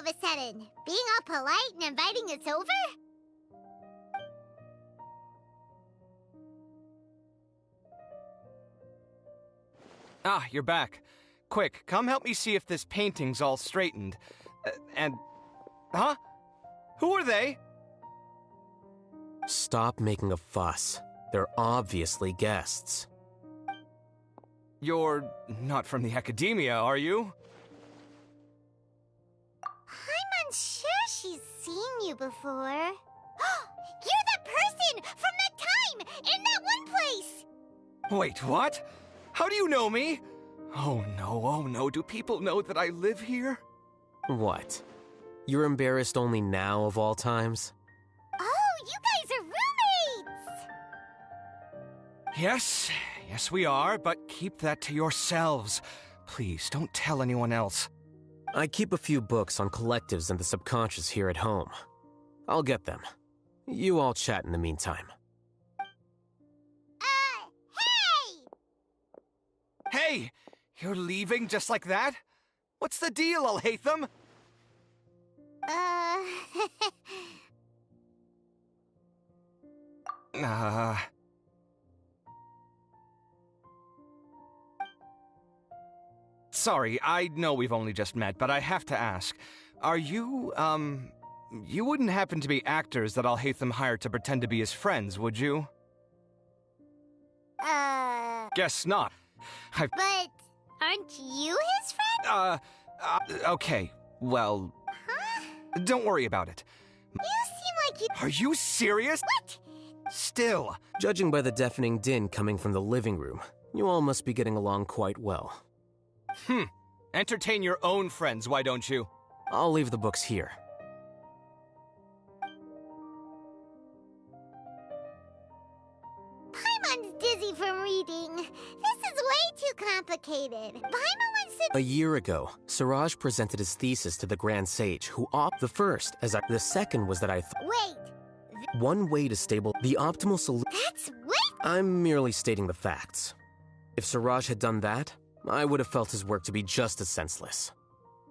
of a sudden? Being all polite and inviting us over? Ah, you're back. Quick, come help me see if this painting's all straightened. Huh? Who are they? Stop making a fuss. They're obviously guests. You're not from the academia, are you? I'm unsure she's seen you before. You're that person from that time in that one place! Wait, what? How do you know me? Oh no, do people know that I live here? What? You're embarrassed only now of all times? Oh, you guys are roommates! Yes we are, but keep that to yourselves. Please, don't tell anyone else. I keep a few books on collectives and the subconscious here at home. I'll get them. You all chat in the meantime. Hey! Hey! You're leaving just like that? What's the deal, Alhaitham? Sorry, I know we've only just met, but I have to ask. Are you, you wouldn't happen to be actors that Alhaitham hired to pretend to be his friends, would you? Guess not. But aren't you his friend? Okay, well... Huh? Don't worry about it. You seem like you... Are you serious? What? Still. Judging by the deafening din coming from the living room, you all must be getting along quite well. Entertain your own friends, why don't you? I'll leave the books here. Paimon's dizzy from reading. This is way too complicated. Paimon wants to... A year ago, Siraj presented his thesis to the Grand Sage, who the first, the second was that Wait. One way to stable the optimal solution... That's way... I'm merely stating the facts. If Siraj had done that, I would have felt his work to be just as senseless.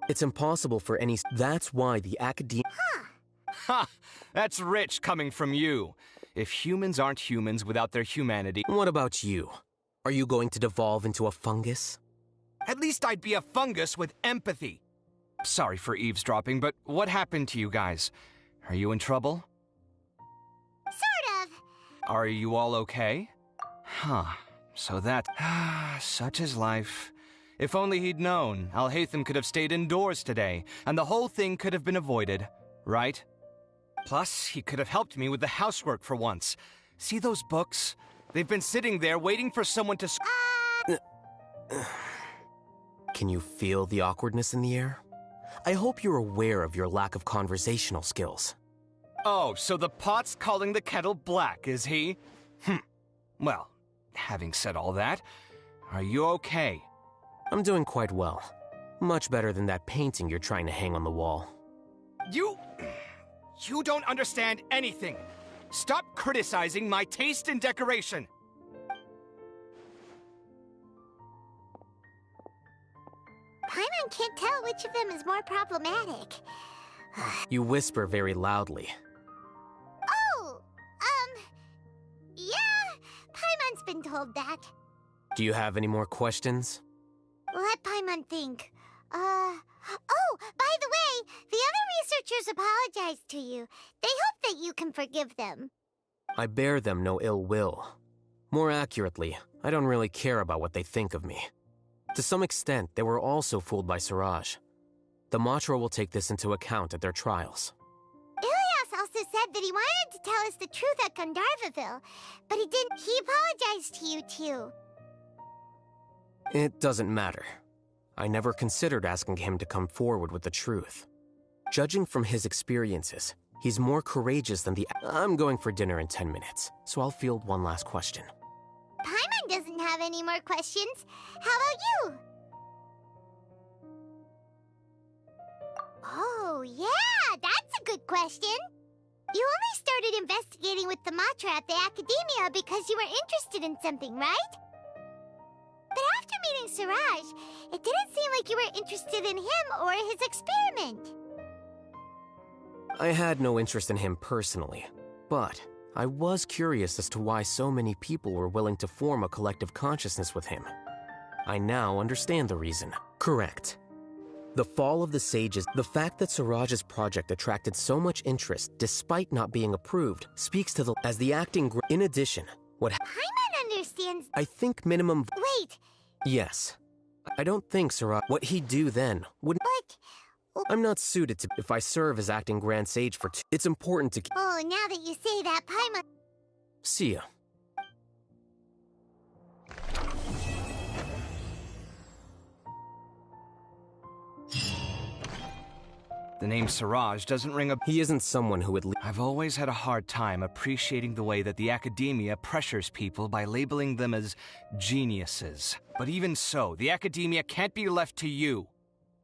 It's impossible for any... That's why the academia... Ha! That's rich coming from you. If humans aren't humans without their humanity... What about you? Are you going to devolve into a fungus? At least I'd be a fungus with empathy. Sorry for eavesdropping, but what happened to you guys? Are you in trouble? Sort of. Are you all okay? Huh. So that... such is life. If only he'd known, Alhaitham could have stayed indoors today, and the whole thing could have been avoided, right? Plus, he could have helped me with the housework for once. See those books? They've been sitting there waiting for someone to... Can you feel the awkwardness in the air? I hope you're aware of your lack of conversational skills. Oh, so the pot's calling the kettle black, is he? Well, having said all that, are you okay? I'm doing quite well. Much better than that painting you're trying to hang on the wall. You don't understand anything. Stop criticizing my taste in decoration. Paimon can't tell which of them is more problematic. You whisper very loudly. Oh, yeah, Paimon's been told that. Do you have any more questions? Let Paimon think. Oh, by the way, the other researchers apologized to you. They hope that you can forgive them. I bear them no ill will. More accurately, I don't really care about what they think of me. To some extent, they were also fooled by Siraj. The Matra will take this into account at their trials. Ilias also said that he wanted to tell us the truth at Gandharvaville, but he didn't. He apologized to you too. It doesn't matter. I never considered asking him to come forward with the truth. Judging from his experiences, he's more courageous than the... I'm going for dinner in 10 minutes, so I'll field one last question. Paimon doesn't have any more questions. How about you? Oh, yeah, that's a good question. You only started investigating with the Matra at the Academia because you were interested in something, right? But after meeting Siraj, it didn't seem like you were interested in him or his experiment. I had no interest in him personally, but I was curious as to why so many people were willing to form a collective consciousness with him. I now understand the reason. Correct. The fall of the sages, the fact that Suraj's project attracted so much interest despite not being approved, speaks to as the acting. In addition, what Paimon understands. I think minimum. Wait. Yes. I don't think Suraj. What he'd do then would. But. I'm not suited to. If I serve as acting Grand Sage for it's important to. Oh, now that you say that, Paimon. See ya. The name Suraj doesn't ring a... He isn't someone who would... I've always had a hard time appreciating the way that the academia pressures people by labeling them as geniuses. But even so, the academia can't be left to you.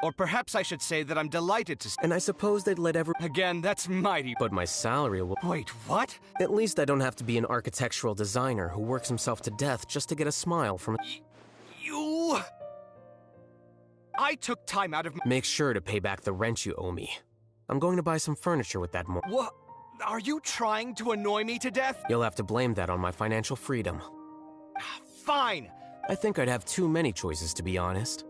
Or perhaps I should say that I'm delighted to... And I suppose they'd let Again, that's mighty... But my salary will... Wait, what? At least I don't have to be an architectural designer who works himself to death just to get a smile from... You... I took time out of my... Make sure to pay back the rent you owe me. I'm going to buy some furniture with that What? Are you trying to annoy me to death? You'll have to blame that on my financial freedom. Fine! I think I'd have too many choices, to be honest.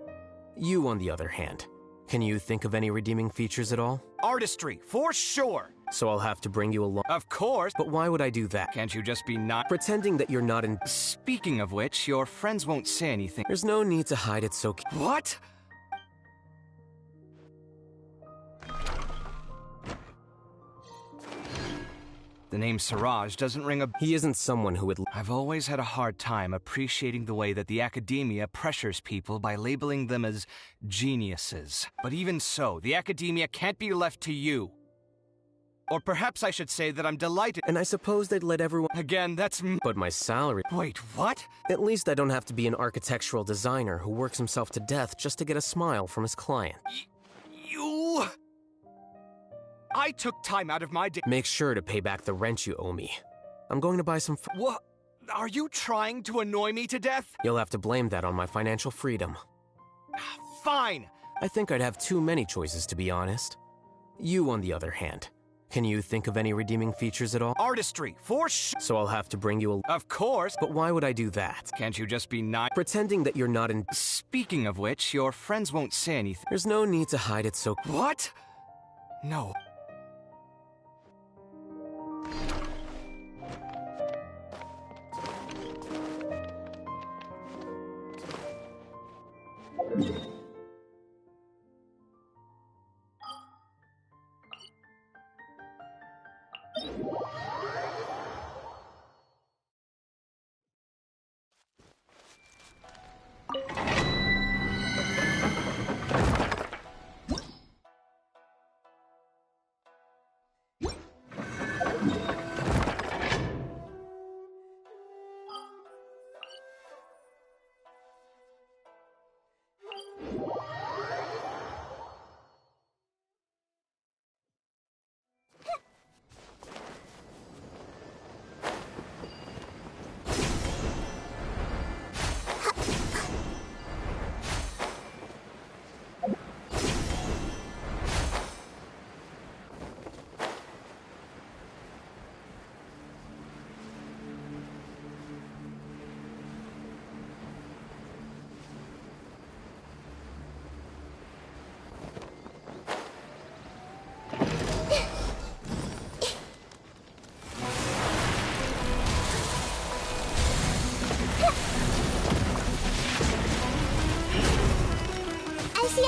You, on the other hand, can you think of any redeeming features at all? Artistry, for sure! So I'll have to bring you along. Of course! But why would I do that? Can't you just be not... Pretending that you're not in... Speaking of which, your friends won't say anything. There's no need to hide it so... What? The name Suraj doesn't ring a... He isn't someone who would... I've always had a hard time appreciating the way that the academia pressures people by labeling them as geniuses. But even so, the academia can't be left to you. Or perhaps I should say that I'm delighted... And I suppose they'd let everyone... Again, that's... But my salary... Wait, what? At least I don't have to be an architectural designer who works himself to death just to get a smile from his client. You... I took time out of my day... Make sure to pay back the rent you owe me. I'm going to buy some... What? Are you trying to annoy me to death? You'll have to blame that on my financial freedom. Fine! I think I'd have too many choices, to be honest. You, on the other hand, can you think of any redeeming features at all? Artistry, for sure! So I'll have to bring you Of course! But why would I do that? Can't you just be not... Pretending that you're not in... Speaking of which, your friends won't say anything. There's no need to hide it so... What? No.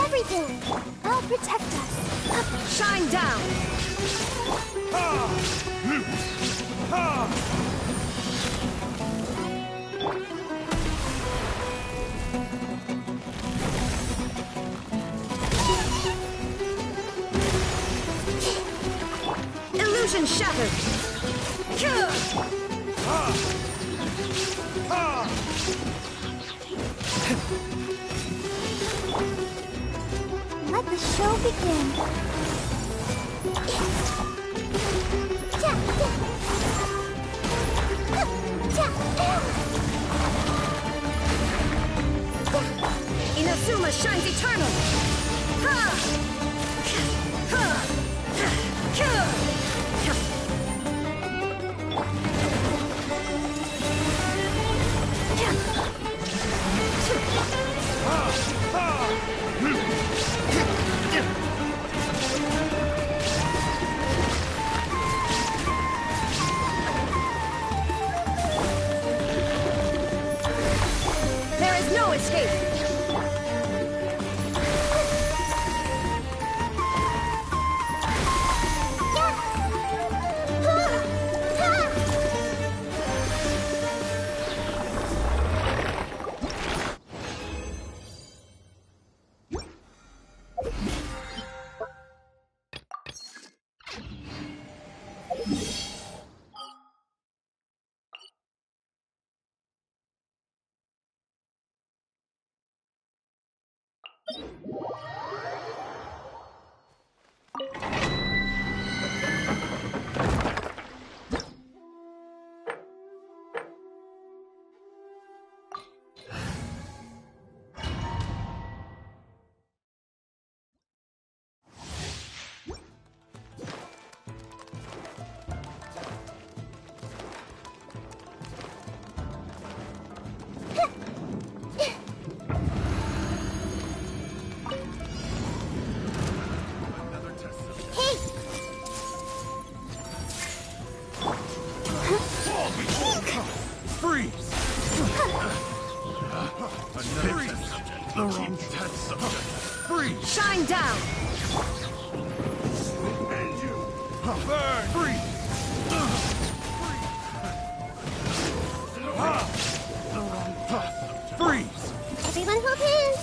Everything. Oh, protect us. Shine down. Illusion shattered. Let the show begin. Inazuma shines eternal. Ha! Ha! Ha! Shine down! And you! Burn! Freeze! Freeze! Everyone hold hands.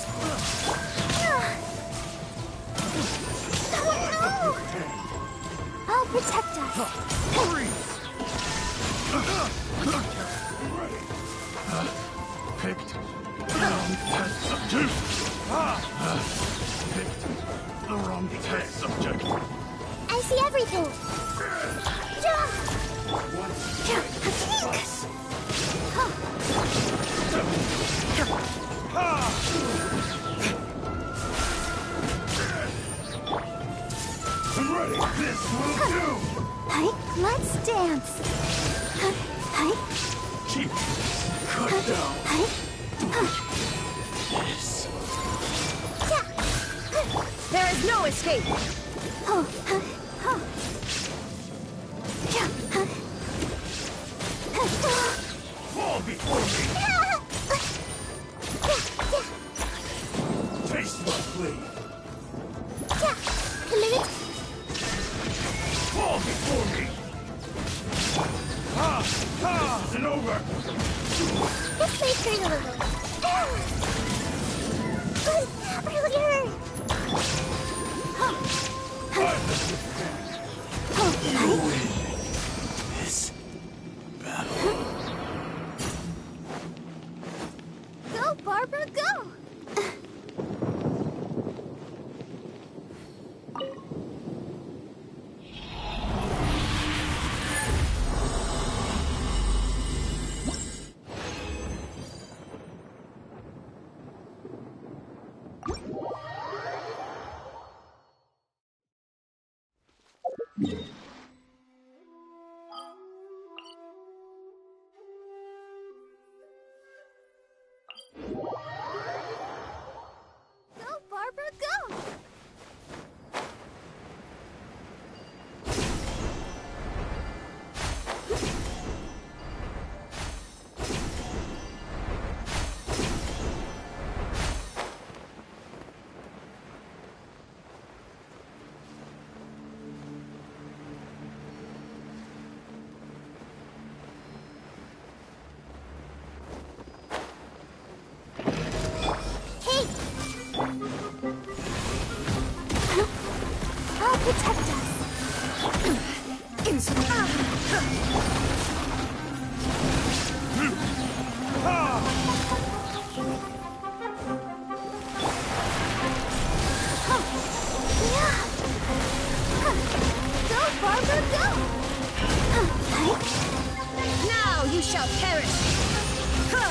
Oh no! I'll protect us. Freeze! Picked the wrong test subject. Picked the wrong test subject. I see everything. Jump! I'm ready. This will do. Hi, let's dance. Hi, Keep cut down. hi. This. There is no escape! Oh, Fall before me. Taste my blade. Committed. Fall before me. This isn't over. This may hurt a little. But that really hurt. You win this battle. Go, Barbara, go! Go, Barbara, go! Hey! I'll protect us. Go, Barbara, go! Now you shall perish! Ha!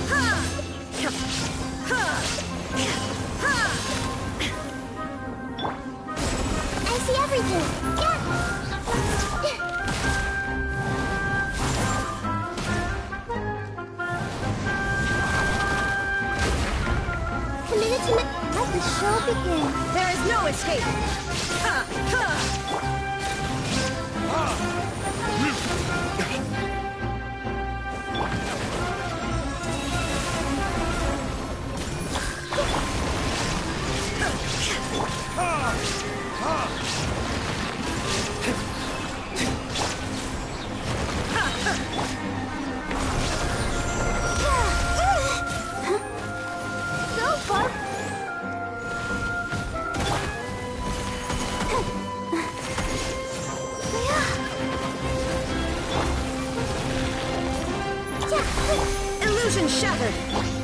Ha! Ha! Ha! I see everything. Yeah. Committed to let the show begin. There is no escape! Ha! Ha! Go, Barb. Illusion shattered!